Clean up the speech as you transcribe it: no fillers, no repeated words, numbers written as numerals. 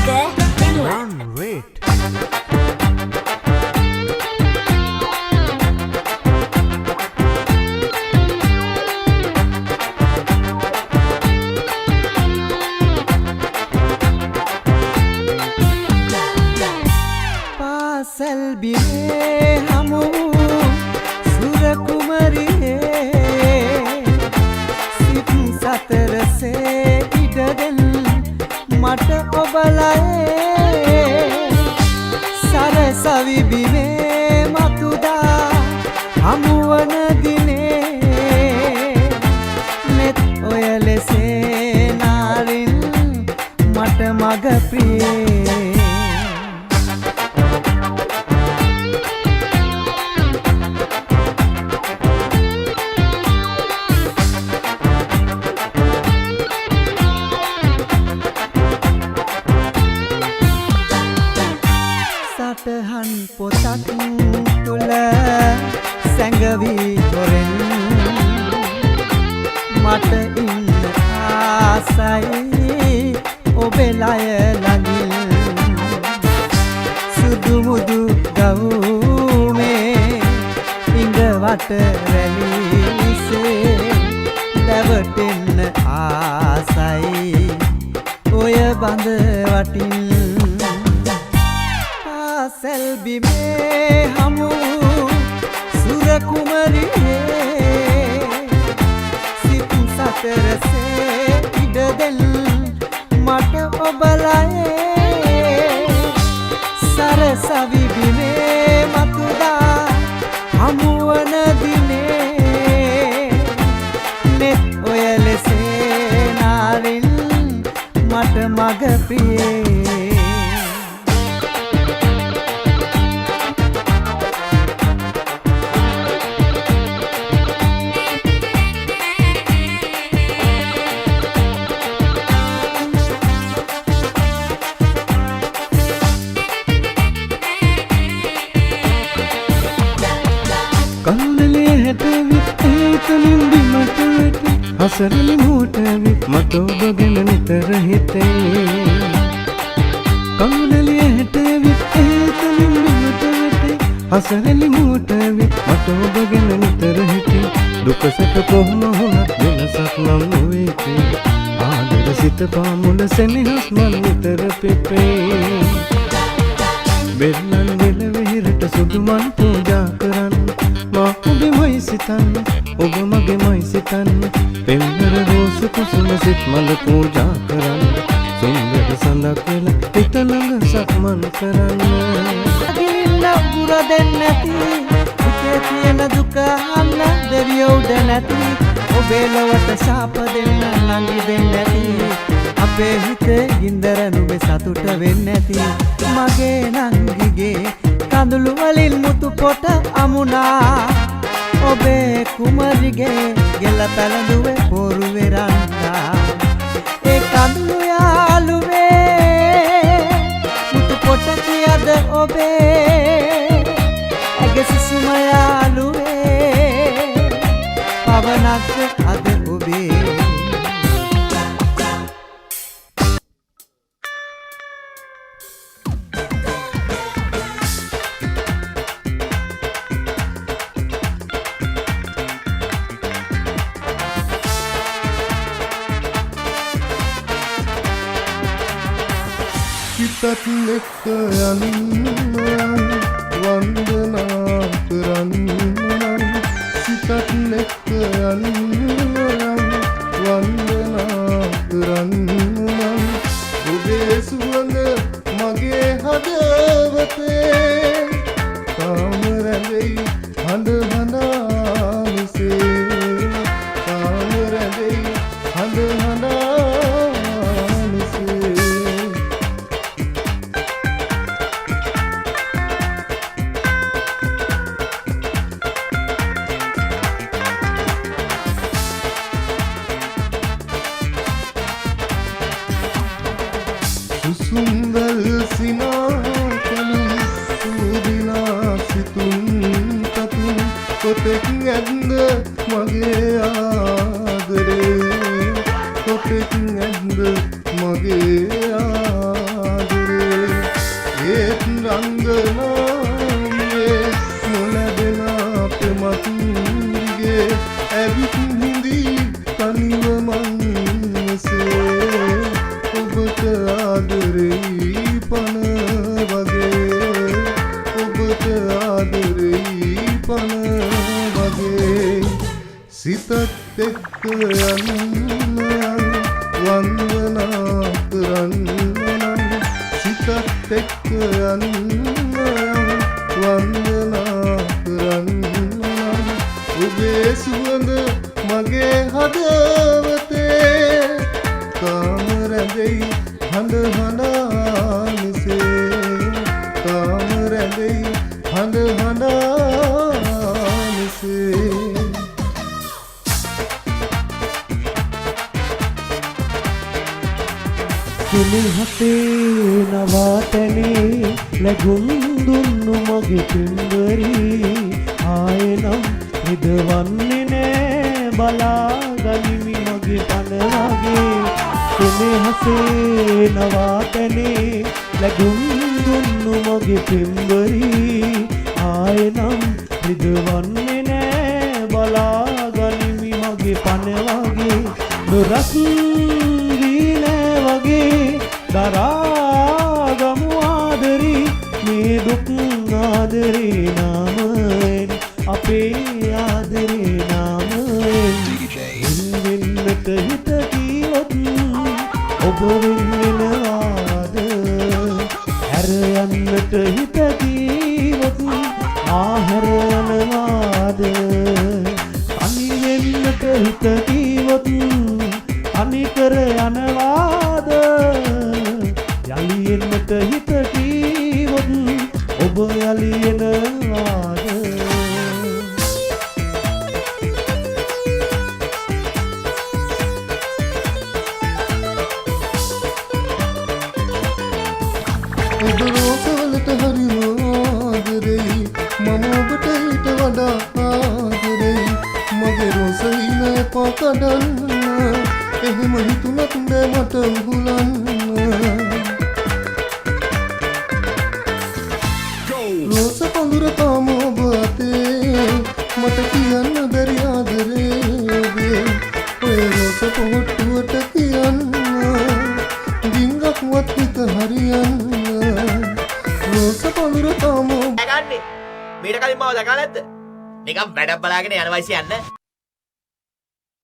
Run, wait. පාසල් බිමේ හමු සුර කුමරියේ සිත් සතරසේ ඉඩදෙන් මට ඔබලයේ සරසවි බිමේ මතුදා හමුවන දිනේ නෙත් ඔය ලෙසේ නාරින් මට මග ප්‍රියේ සටහන් පොතක් තුල සැඟවි හොරෙන් මට ඉන්න ආසයි ඔබේ ලය ළඟින් සුදු මුදු ගවුමේ ඉඟවට රැලිසේ දැවටෙන්න ආසයි ඔය බඳ වටින් පාසල් බිමේ හමු සුර කුමරියේ සිත් සතරසේ ඉඩදෙන් මට ඔබලයේ සරසවි බිමේ මතුදා හමුවන දිනේ නෙත් ඔය ලෙසේ නාරින් මට මග ප්‍රියේ කවුලලේ හැටවිත් ඒතනින් බිමට වැටේ හසරලි මූටවිත් මට ඔබ ගැන නිතර හිතේ කවුලලේ හැටවිත් ඒතනින් බිමට වැටේ හසරලි මූටවිත් මට ඔබ ගැන නිතර හිතේ දුක සැප කොහොම වුණත් වෙනසක් නම් නොවේතේ ආදර සිත පාමුල සෙනෙහස් මන් නිතර පෙපේ බෙල්ලන් වෙල වෙහෙරට සුදු මන් පූජා කරන්න මා ඔබෙමයි සිතන්න ඔබ මගේමයි සිතන්න පෙම්වර රෝස කුසුම සිත් මල පූජා කරන්න සුන්දර සඳක් වෙලා හිත ළඟ සක්මන් කරන්න අගින්න පුර දෙන්නැති හිතේ තියෙන දුක අහන්න දෙවියෝ උඩ නැති ඔබේ ලොවට ශාප දෙන්න නංගි දෙන්නැති අපේ හිතේ ගින්දර නුඹේ සතුට වෙන්නැති මගේ නංගිගේ කඳුළු වලින් මුතු පොට අමුණා ඔබේ කුමරිගේ ගෙල පැලඳුවේ පොරුවේ රන්දා ඒ කඳුළු යාළුවේ මුතු පොට කියද ඔබේ ඇගේ සිසුම යාළුවේ පවනක් අද ඔබේ සිතත් එක්ක යන්න වන්දනා කරන්න සිතත් එක්ක යන්න වන්දනා කරන්න ඔබේ සුවඳ මගේ හදවතේ තාම රැඳෙයි හඳ හඳා මිසේ තාම රැඳෙයි හඳ හඳා සුසුම්වල් සිනාකලු සූදිනා සිතුන් තතුන් කොතෙක් ඇද්ද මගේ ආදරේ කොතෙක් ඇද්ද මගේ ආදරේ ඉරනාමියේ නොලැබෙන ප්‍රමතුන්ගේ ඇවිත් හිඳී තනිව මංසේ ඔබට ආදරෙයි පන වගේ ඔබට ආදරෙයි පන වගේ සිතත් එක්ක යන්න වන්දනා කරන්න සිතත් එක්ක යන්න වන්දනා කරන්න ඔබේ සුවඳ මගේ හදවතේ තාම රැඳෙයි හඳ හඬා මිසේ තාම රැඳෙයි හඳ හඬා මිසේ කිලිහතේ නවාතැනේ ලැගුම් දුන්නු මගේ පින්වරී ආයෙනම් හිදවන්නේ නෑ බලාගනිමි මගේ පන වගේ කිලිහතේ නවාතැනේ ලැගුම් දුන්නු මගේ පින්වරී ආයෙනම් හිදවන්නේ නෑ බලාගනිමි මගේ පන වගේ දුරස් දරාගමු ආදරී මේ දුක් ආදරේ නාමයෙන් අපේ ආදරේ නාමයෙන් වෙන්නට හිත කීවොත් ඔබ වෙන්නවාද හැර යන්නට හිත කීවොත් ආහැර යනවාද අනි වෙන්නට හිත කීවොත් අනිකර යනවාද යලි එන්නට හිත කීවොත් ඔබ යලි එනවාද ඔබ රෝසවලට හරිම ආදරෙයි මම ඔබට ඊට වඩා ආදරෙයි මගේ රෝසයින පකඩන්න එහෙම හිතුනත් නෑ මට උහුලන්න රෝස පඳුර තාම ඔබ අතේ මට කියන්න බැරි ආදරේ ඔබේ ඔය රෝස පොහොට්ටුවට කියන්න ගින්ගක්වත් හිත හරියන්න රෝස පඳුර තාම ගන්නේ මීට කලින් මාව දැකලා නැද්ද නිකන් වැඩක් බලාගෙන යන වයසේ යන්න